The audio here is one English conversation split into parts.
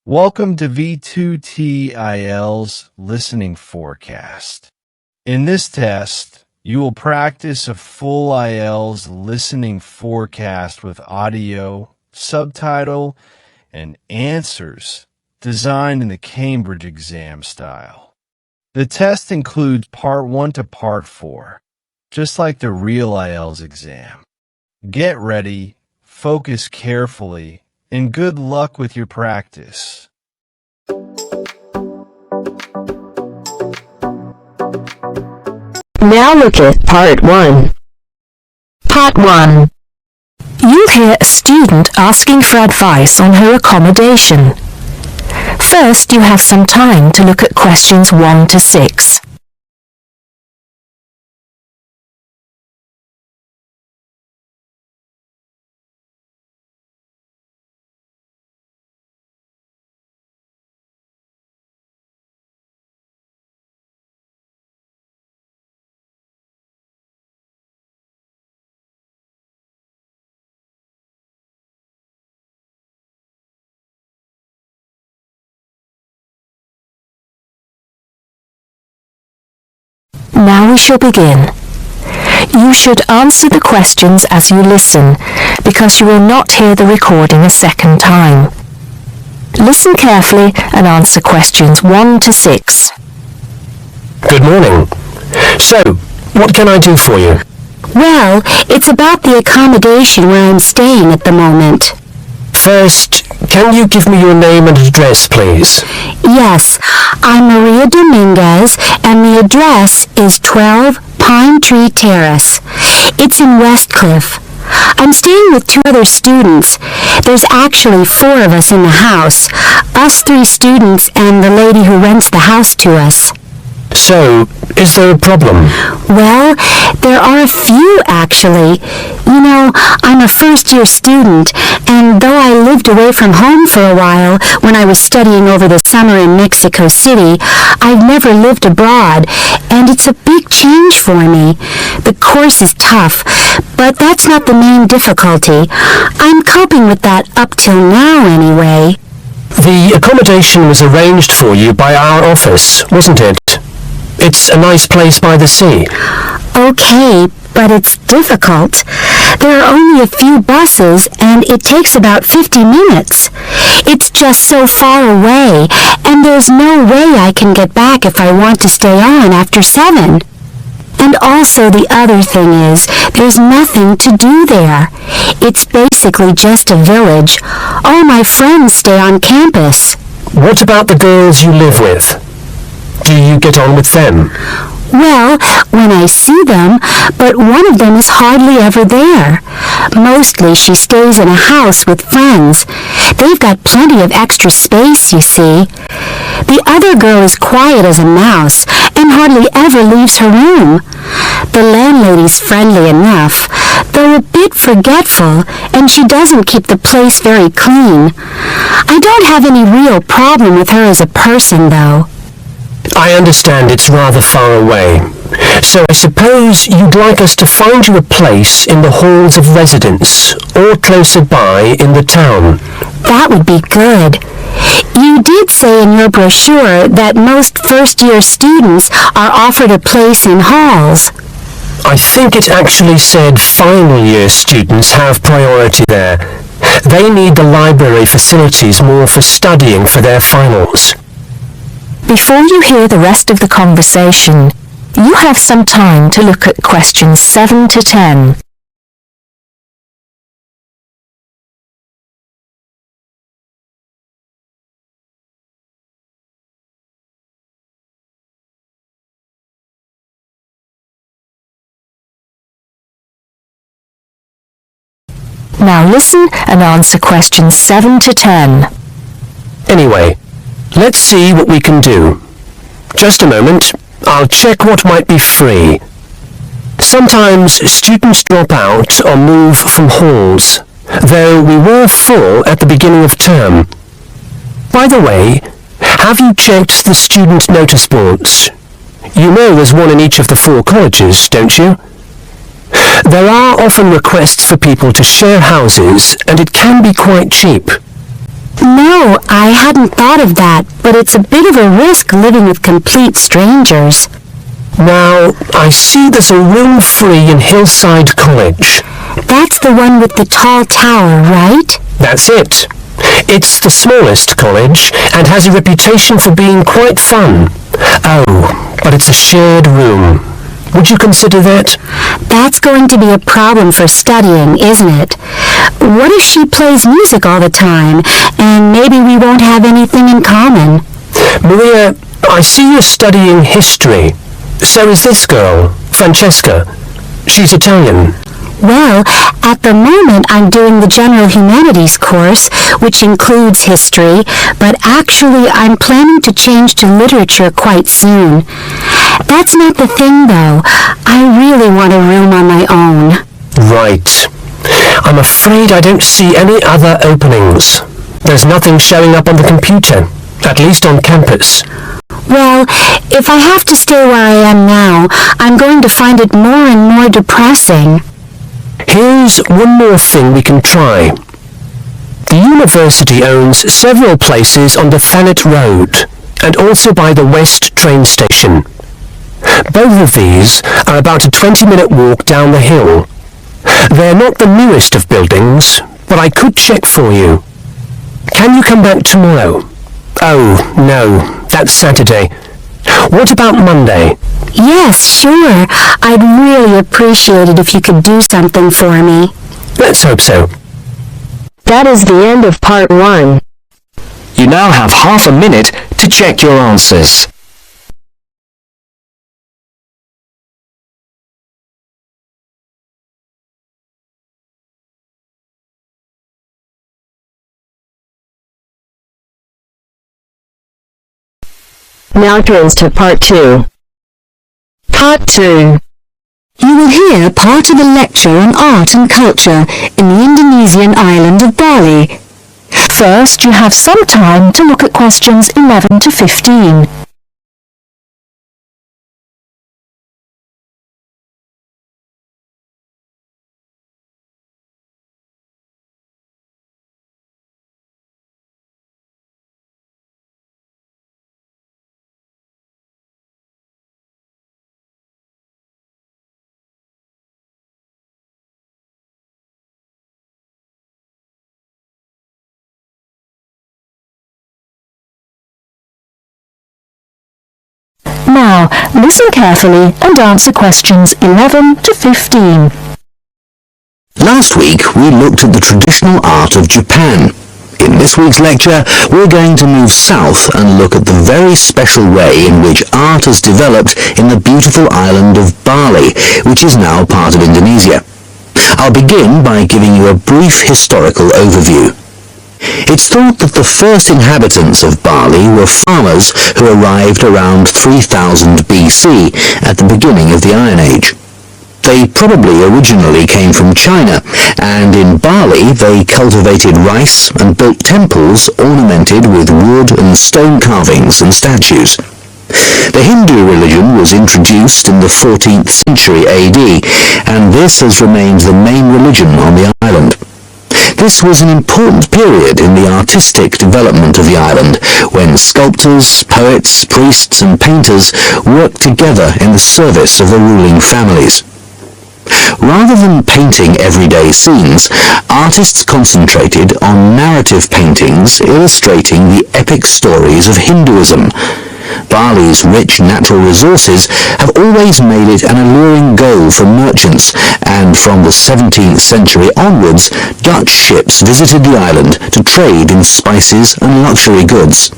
Welcome to V2T IELTS Listening Forecast. In this test, you will practice a full IELTS listening forecast with audio, subtitle, and answers designed in the Cambridge exam style. The test includes Part 1 to Part 4, just like the real IELTS exam. Get ready, focus carefully, and good luck with your practice. Now look at Part 1. Part 1. You'll hear a student asking for advice on her accommodation. First, you have some time to look at questions 1 to 6. Now we shall begin. You should answer the questions as you listen, because you will not hear the recording a second time. Listen carefully and answer questions 1 to 6. Good morning. So, what can I do for you? Well, it's about the accommodation where I'm staying at the moment. First, can you give me your name and address, please? Yes, I'm Maria Dominguez, and the address is 12 Pine Tree Terrace. It's in Westcliff. I'm staying with 2 other students. There's actually 4 of us in the house, us 3 students and the lady who rents the house to us. So, is there a problem? Well, there are a few, actually. You know, I'm a first-year student, and though I lived away from home for a while when I was studying over the summer in Mexico City, I've never lived abroad, and it's a big change for me. The course is tough, but that's not the main difficulty. I'm coping with that up till now, anyway. The accommodation was arranged for you by our office, wasn't it? It's a nice place by the sea. Okay, but it's difficult. There are only a few buses, and it takes about 50 minutes. It's just so far away, and there's no way I can get back if I want to stay on after 7. And also the other thing is, there's nothing to do there. It's basically just a village. All my friends stay on campus. What about the girls you live with? Do you get on with them? Well, when I see them, but one of them is hardly ever there. Mostly she stays in a house with friends. They've got plenty of extra space, you see. The other girl is quiet as a mouse and hardly ever leaves her room. The landlady's friendly enough, though a bit forgetful, and she doesn't keep the place very clean. I don't have any real problem with her as a person, though. I understand it's rather far away, so I suppose you'd like us to find you a place in the halls of residence, or closer by in the town. That would be good. You did say in your brochure that most first-year students are offered a place in halls. I think it actually said final year students have priority there. They need the library facilities more for studying for their finals. Before you hear the rest of the conversation, you have some time to look at questions 7 to 10. Now listen and answer questions 7 to 10. Anyway, let's see what we can do. Just a moment, I'll check what might be free. Sometimes students drop out or move from halls, though we were full at the beginning of term. By the way, have you checked the student notice boards? You know there's one in each of the 4 colleges, don't you? There are often requests for people to share houses, and it can be quite cheap. No, I hadn't thought of that, but it's a bit of a risk living with complete strangers. Now, I see there's a room free in Hillside College. That's the one with the tall tower, right? That's it. It's the smallest college and has a reputation for being quite fun. Oh, but it's a shared room. Would you consider that? That's going to be a problem for studying, isn't it? What if she plays music all the time, and maybe we won't have anything in common? Maria, I see you're studying history. So is this girl, Francesca. She's Italian. Well, at the moment I'm doing the General Humanities course, which includes history, but actually I'm planning to change to literature quite soon. That's not the thing, though. I really want a room on my own. Right. I'm afraid I don't see any other openings. There's nothing showing up on the computer, at least on campus. Well, if I have to stay where I am now, I'm going to find it more and more depressing. Here's one more thing we can try. The university owns several places on the Thanet Road, and also by the West train station. Both of these are about a 20-minute walk down the hill. They're not the newest of buildings, but I could check for you. Can you come back tomorrow? Oh, no, that's Saturday. What about Monday? Yes, sure. I'd really appreciate it if you could do something for me. Let's hope so. That is the end of part 1. You now have half a minute to check your answers. Now turns to part 2. Part 2. You will hear part of a lecture on art and culture in the Indonesian island of Bali. First, you have some time to look at questions 11 to 15. Now, listen carefully and answer questions 11 to 15. Last week we looked at the traditional art of Japan. In this week's lecture we're going to move south and look at the very special way in which art has developed in the beautiful island of Bali, which is now part of Indonesia. I'll begin by giving you a brief historical overview. It's thought that the first inhabitants of Bali were farmers who arrived around 3000 BC at the beginning of the Iron Age. They probably originally came from China, and in Bali they cultivated rice and built temples ornamented with wood and stone carvings and statues. The Hindu religion was introduced in the 14th century AD, and this has remained the main religion on the island. This was an important period in the artistic development of the island, when sculptors, poets, priests and painters worked together in the service of the ruling families. Rather than painting everyday scenes, artists concentrated on narrative paintings illustrating the epic stories of Hinduism. Bali's rich natural resources have always made it an alluring goal for merchants, and from the 17th century onwards, Dutch ships visited the island to trade in spices and luxury goods.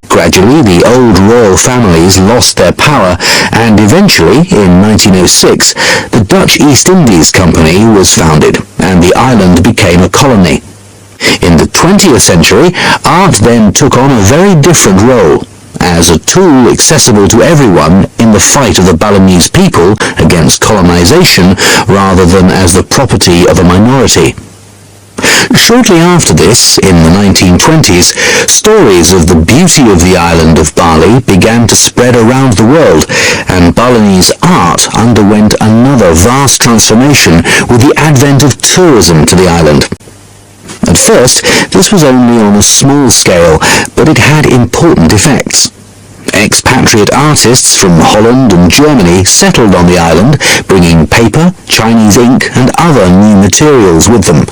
Gradually, the old royal families lost their power, and eventually, in 1906, the Dutch East Indies Company was founded, and the island became a colony. In the 20th century, art then took on a very different role, as a tool accessible to everyone in the fight of the Balinese people against colonization, rather than as the property of a minority. Shortly after this, in the 1920s, stories of the beauty of the island of Bali began to spread around the world, and Balinese art underwent another vast transformation with the advent of tourism to the island. At first, this was only on a small scale, but it had important effects. Expatriate artists from Holland and Germany settled on the island, bringing paper, Chinese ink, and other new materials with them.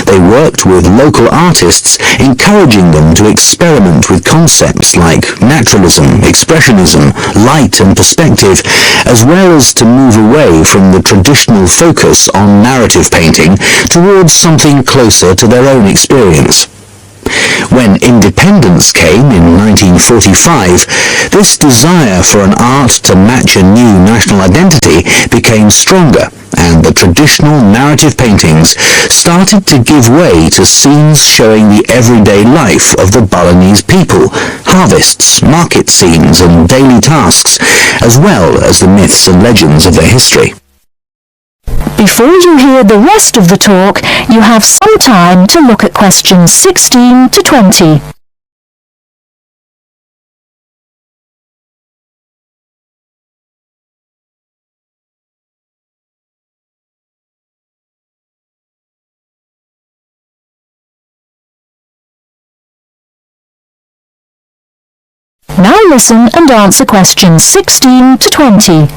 They worked with local artists, encouraging them to experiment with concepts like naturalism, expressionism, light and perspective, as well as to move away from the traditional focus on narrative painting towards something closer to their own experience. When independence came in 1945, this desire for an art to match a new national identity became stronger, and the traditional narrative paintings started to give way to scenes showing the everyday life of the Balinese people, harvests, market scenes, and daily tasks, as well as the myths and legends of their history. Before you hear the rest of the talk, you have some time to look at questions 16 to 20. Now listen and answer questions 16 to 20.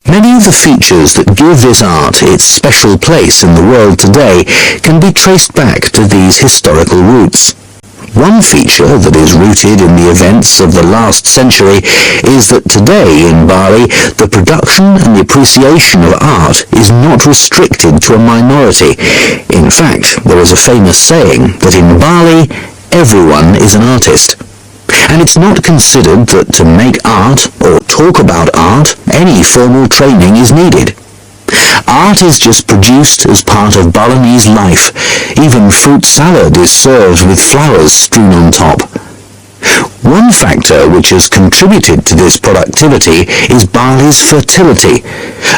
Many of the features that give this art its special place in the world today can be traced back to these historical roots. One feature that is rooted in the events of the last century is that today in Bali, the production and the appreciation of art is not restricted to a minority. In fact, there is a famous saying that in Bali, everyone is an artist. And it's not considered that to make art or talk about art, any formal training is needed. Art is just produced as part of Balinese life. Even fruit salad is served with flowers strewn on top. One factor which has contributed to this productivity is Bali's fertility.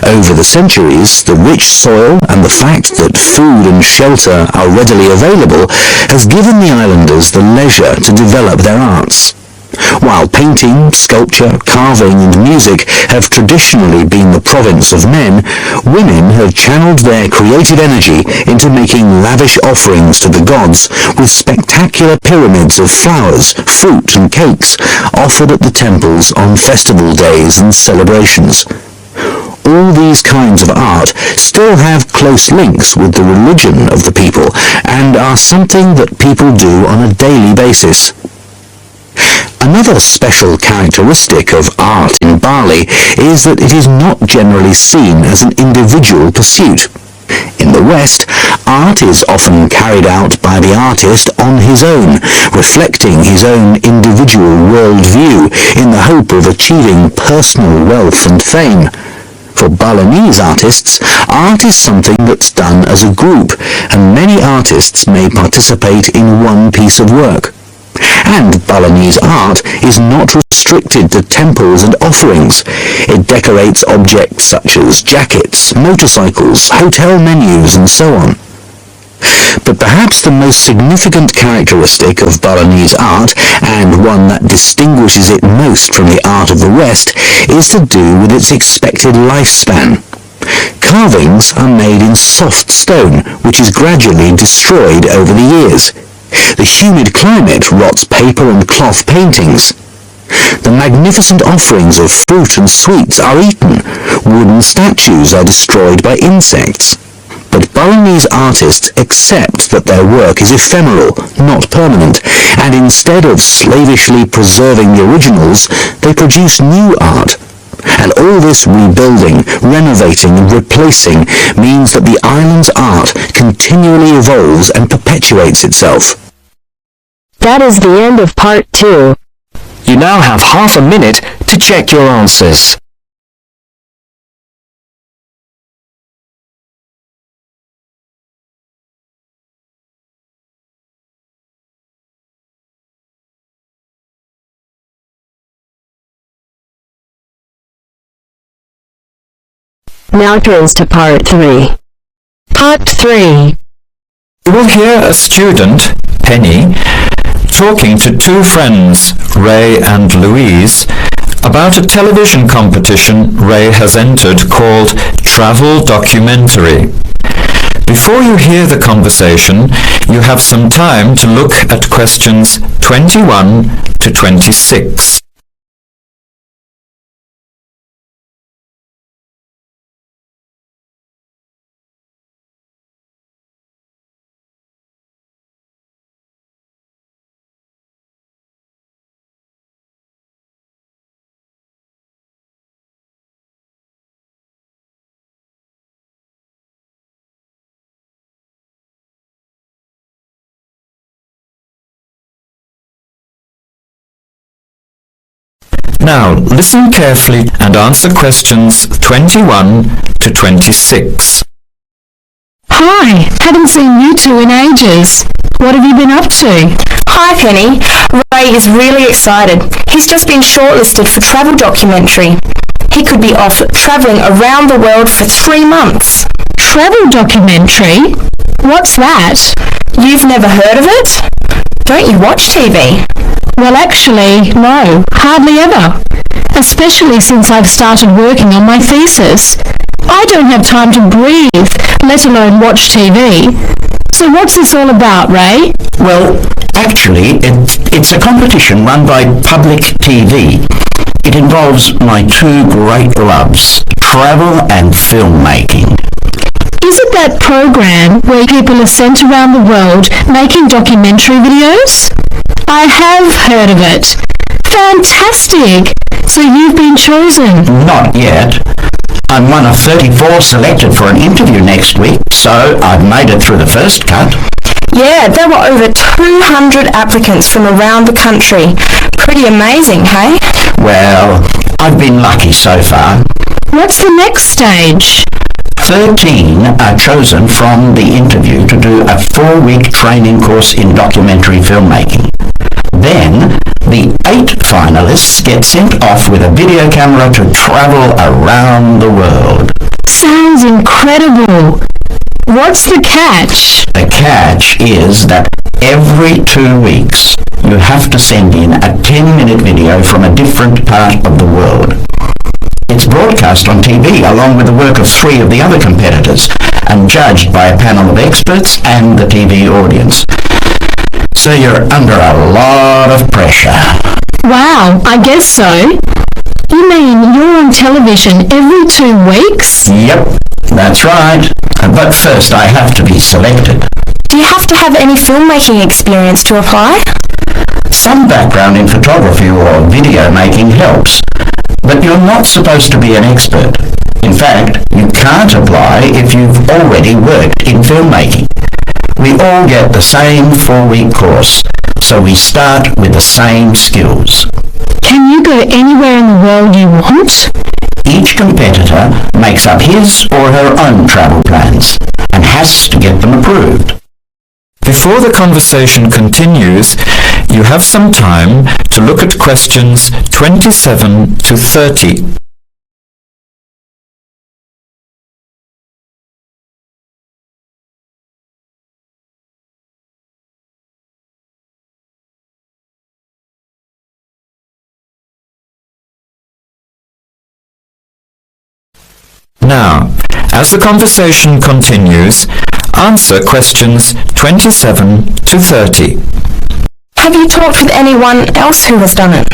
Over the centuries, the rich soil and the fact that food and shelter are readily available has given the islanders the leisure to develop their arts. While painting, sculpture, carving and music have traditionally been the province of men, women have channeled their creative energy into making lavish offerings to the gods with spectacular pyramids of flowers, fruit and cakes offered at the temples on festival days and celebrations. All these kinds of art still have close links with the religion of the people and are something that people do on a daily basis. Another special characteristic of art in Bali is that it is not generally seen as an individual pursuit. In the West, art is often carried out by the artist on his own, reflecting his own individual worldview in the hope of achieving personal wealth and fame. For Balinese artists, art is something that's done as a group, and many artists may participate in one piece of work. And Balinese art is not restricted to temples and offerings. It decorates objects such as jackets, motorcycles, hotel menus, and so on. But perhaps the most significant characteristic of Balinese art, and one that distinguishes it most from the art of the West, is to do with its expected lifespan. Carvings are made in soft stone, which is gradually destroyed over the years. The humid climate rots paper and cloth paintings. The magnificent offerings of fruit and sweets are eaten. Wooden statues are destroyed by insects. But Balinese artists accept that their work is ephemeral, not permanent, and instead of slavishly preserving the originals, they produce new art. And all this rebuilding, renovating and replacing means that the island's art continually evolves and perpetuates itself. That is the end of part 2. You now have half a minute to check your answers. Now turns to part 3. Part 3. You will hear a student, Penny, talking to two friends, Ray and Louise, about a television competition Ray has entered called Travel Documentary. Before you hear the conversation, you have some time to look at questions 21 to 26. Now, listen carefully and answer questions 21 to 26. Hi, haven't seen you two in ages. What have you been up to? Hi Penny, Ray is really excited. He's just been shortlisted for travel documentary. He could be off travelling around the world for 3 months. Travel documentary? What's that? You've never heard of it? Don't you watch TV? Well, actually, no, hardly ever. Especially since I've started working on my thesis. I don't have time to breathe, let alone watch TV. So what's this all about, Ray? Well, actually, it's a competition run by public TV. It involves my two great loves, travel and filmmaking. Is it that program where people are sent around the world making documentary videos? I have heard of it. Fantastic! So you've been chosen? Not yet. I'm one of 34 selected for an interview next week, so I've made it through the first cut. Yeah, there were over 200 applicants from around the country. Pretty amazing, hey? Well, I've been lucky so far. What's the next stage? 13 are chosen from the interview to do a 4-week training course in documentary filmmaking. Then, the 8 finalists get sent off with a video camera to travel around the world. Sounds incredible. What's the catch? The catch is that every 2 weeks, you have to send in a 10-minute video from a different part of the world. It's broadcast on TV along with the work of 3 of the other competitors and judged by a panel of experts and the TV audience. So you're under a lot of pressure. Wow, I guess so. You mean you're on television every 2 weeks? Yep, that's right. But first I have to be selected. Do you have to have any filmmaking experience to apply? Some background in photography or video making helps, but you're not supposed to be an expert. In fact, you can't apply if you've already worked in filmmaking. We all get the same 4-week course, so we start with the same skills. Can you go anywhere in the world you want? Each competitor makes up his or her own travel plans and has to get them approved. Before the conversation continues, you have some time to look at questions 27 to 30. Now, as the conversation continues, answer questions 27 to 30. Have you talked with anyone else who has done it?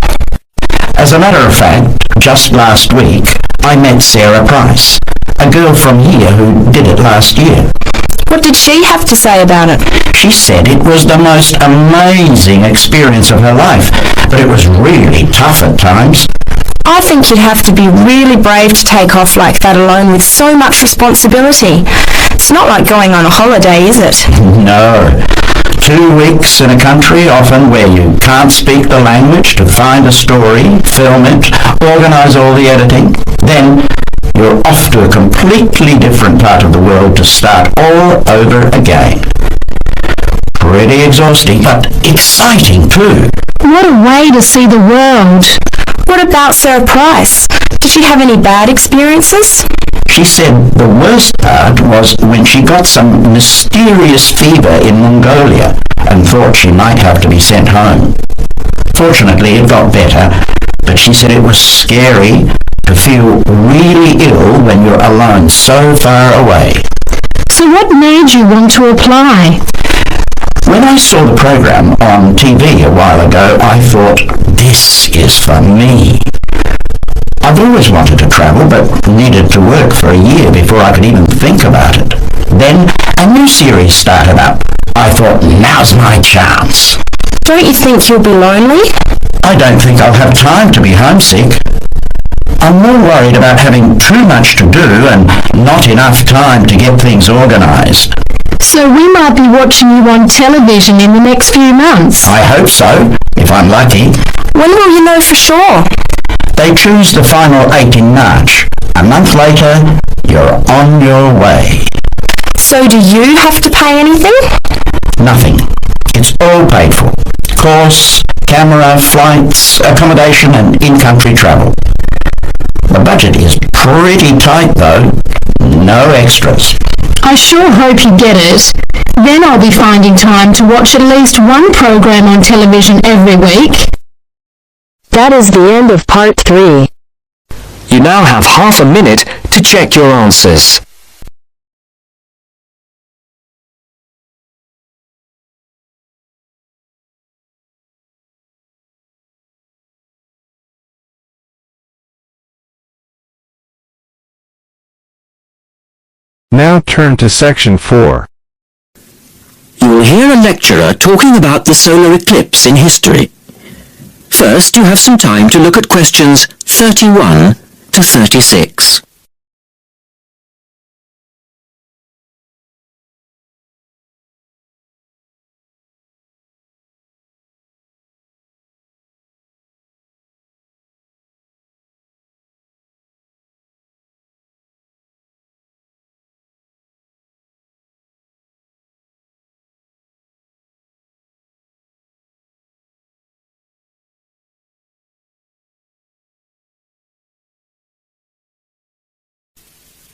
As a matter of fact, just last week, I met Sarah Price, a girl from here who did it last year. What did she have to say about it? She said it was the most amazing experience of her life, but it was really tough at times. I think you'd have to be really brave to take off like that alone with so much responsibility. It's not like going on a holiday, is it? No. 2 weeks in a country, often where you can't speak the language, to find a story, film it, organise all the editing. Then you're off to a completely different part of the world to start all over again. Pretty exhausting, but exciting too. What a way to see the world. What about Sarah Price? Did she have any bad experiences? She said the worst part was when she got some mysterious fever in Mongolia and thought she might have to be sent home. Fortunately, it got better, but she said it was scary to feel really ill when you're alone so far away. So what made you want to apply? When I saw the program on TV a while ago, I thought, this is for me. I've always wanted to travel, but needed to work for a year before I could even think about it. Then a new series started up. I thought, now's my chance. Don't you think you'll be lonely? I don't think I'll have time to be homesick. I'm more worried about having too much to do and not enough time to get things organised. So we might be watching you on television in the next few months. I hope so, if I'm lucky. When will you know for sure? They choose the final 8 in March. A month later, you're on your way. So do you have to pay anything? Nothing. It's all paid for. Course, camera, flights, accommodation and in-country travel. The budget is pretty tight though. No extras. I sure hope you get it. Then I'll be finding time to watch at least one program on television every week. That is the end of part 3. You now have half a minute to check your answers. Now turn to section 4. You will hear a lecturer talking about the solar eclipse in history. First, you have some time to look at questions 31 to 36.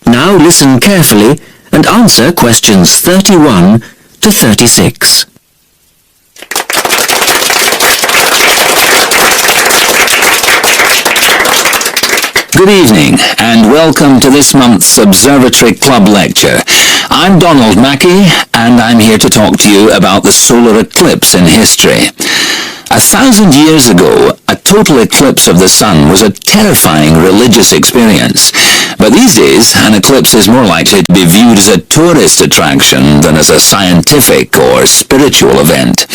Now listen carefully and answer questions 31 to 36. Good evening and welcome to this month's Observatory Club lecture. I'm Donald Mackey and I'm here to talk to you about the solar eclipse in history. 1,000 years ago, a total eclipse of the sun was a terrifying religious experience. But these days, an eclipse is more likely to be viewed as a tourist attraction than as a scientific or spiritual event.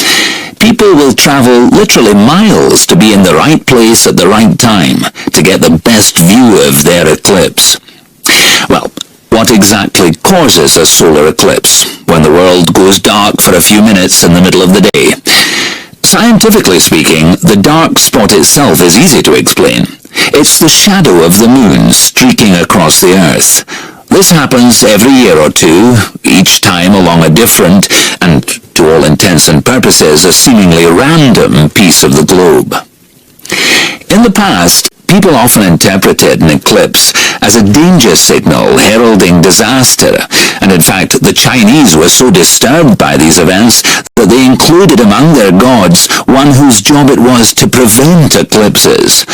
People will travel literally miles to be in the right place at the right time to get the best view of their eclipse. Well, what exactly causes a solar eclipse when the world goes dark for a few minutes in the middle of the day? Scientifically speaking, the dark spot itself is easy to explain. It's the shadow of the moon streaking across the Earth. This happens every year or two, each time along a different, and to all intents and purposes, a seemingly random piece of the globe. In the past, people often interpreted an eclipse as a danger signal heralding disaster, and in fact the Chinese were so disturbed by these events that they included among their gods one whose job it was to prevent eclipses.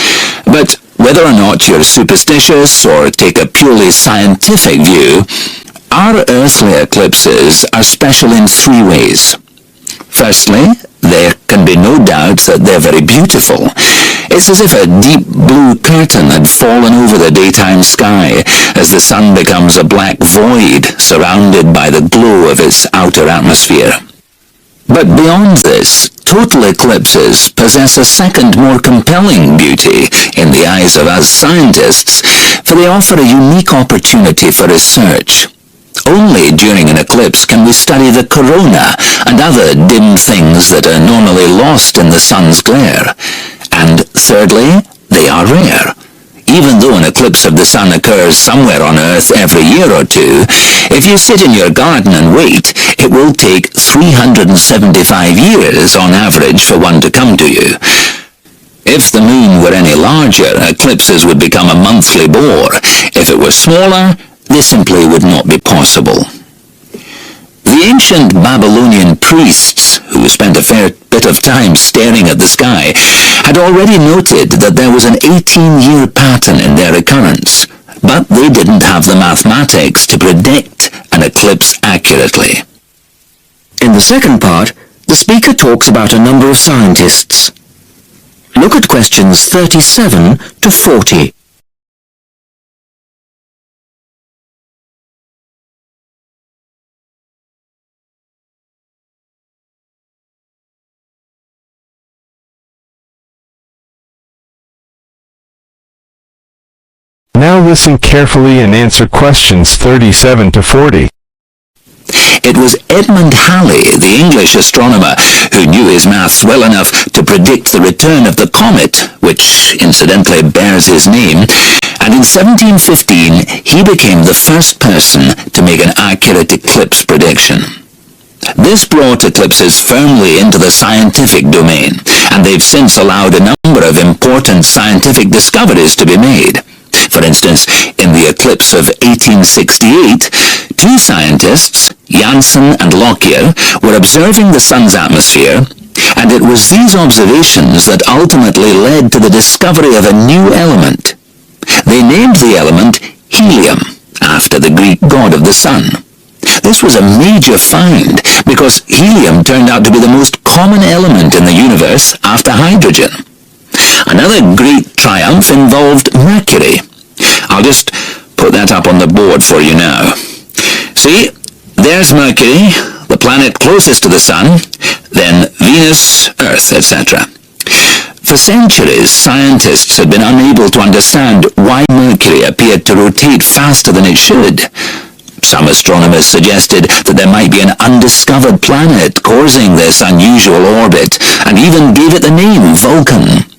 But whether or not you're superstitious or take a purely scientific view, our earthly eclipses are special in 3 ways. Firstly, there can be no doubt that they're very beautiful. It's as if a deep blue curtain had fallen over the daytime sky as the sun becomes a black void surrounded by the glow of its outer atmosphere. But beyond this, total eclipses possess a second, more compelling beauty in the eyes of us scientists, for they offer a unique opportunity for research. Only during an eclipse can we study the corona and other dim things that are normally lost in the sun's glare. And thirdly, they are rare. Even though an eclipse of the sun occurs somewhere on Earth every year or two, if you sit in your garden and wait, it will take 375 years on average for one to come to you. If the moon were any larger, eclipses would become a monthly bore. If it were smaller, they simply would not be possible. The ancient Babylonian priests, who spent a fair bit of time staring at the sky, had already noted that there was an 18-year pattern in their occurrence, but they didn't have the mathematics to predict an eclipse accurately. In the second part, the speaker talks about a number of scientists. Look at questions 37 to 40. Now listen carefully and answer questions 37 to 40. It was Edmund Halley, the English astronomer, who knew his maths well enough to predict the return of the comet, which incidentally bears his name, and in 1715 he became the first person to make an accurate eclipse prediction. This brought eclipses firmly into the scientific domain, and they've since allowed a number of important scientific discoveries to be made. For instance, in the eclipse of 1868, two scientists, Janssen and Lockyer, were observing the sun's atmosphere, and it was these observations that ultimately led to the discovery of a new element. They named the element helium, after the Greek god of the sun. This was a major find, because helium turned out to be the most common element in the universe after hydrogen. Another great triumph involved Mercury. I'll just put that up on the board for you now. See, there's Mercury, the planet closest to the Sun, then Venus, Earth, etc. For centuries, scientists had been unable to understand why Mercury appeared to rotate faster than it should. Some astronomers suggested that there might be an undiscovered planet causing this unusual orbit, and even gave it the name Vulcan.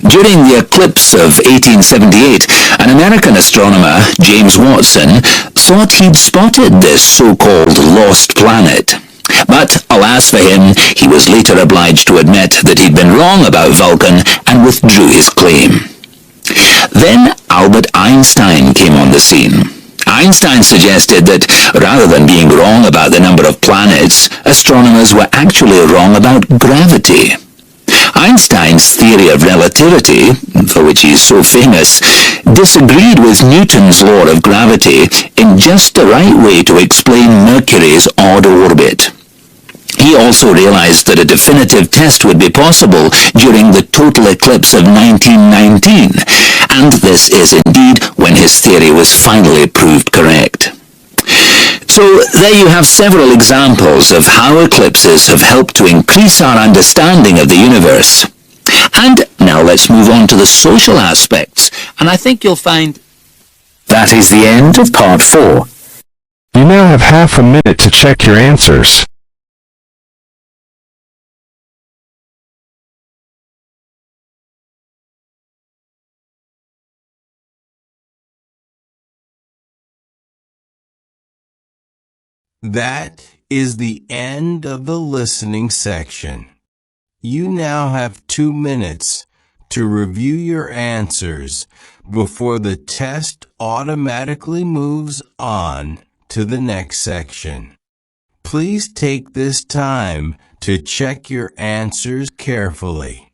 During the eclipse of 1878, an American astronomer, James Watson, thought he'd spotted this so-called lost planet. But, alas for him, he was later obliged to admit that he'd been wrong about Vulcan and withdrew his claim. Then Albert Einstein came on the scene. Einstein suggested that, rather than being wrong about the number of planets, astronomers were actually wrong about gravity. Einstein's theory of relativity, for which he is so famous, disagreed with Newton's law of gravity in just the right way to explain Mercury's odd orbit. He also realized that a definitive test would be possible during the total eclipse of 1919, and this is indeed when his theory was finally proved correct. So there you have several examples of how eclipses have helped to increase our understanding of the universe. And now let's move on to the social aspects, and I think you'll find That is the end of part 4. You now have half a minute to check your answers. That is the end of the listening section. You now have 2 minutes to review your answers before the test automatically moves on to the next section. Please take this time to check your answers carefully.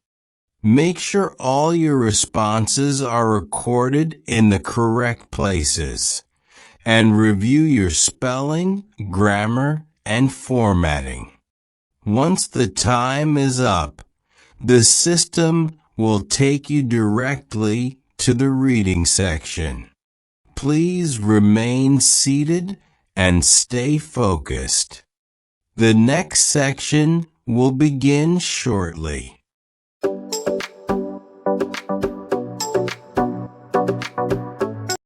Make sure all your responses are recorded in the correct places, and review your spelling, grammar, and formatting. Once the time is up, the system will take you directly to the reading section. Please remain seated and stay focused. The next section will begin shortly.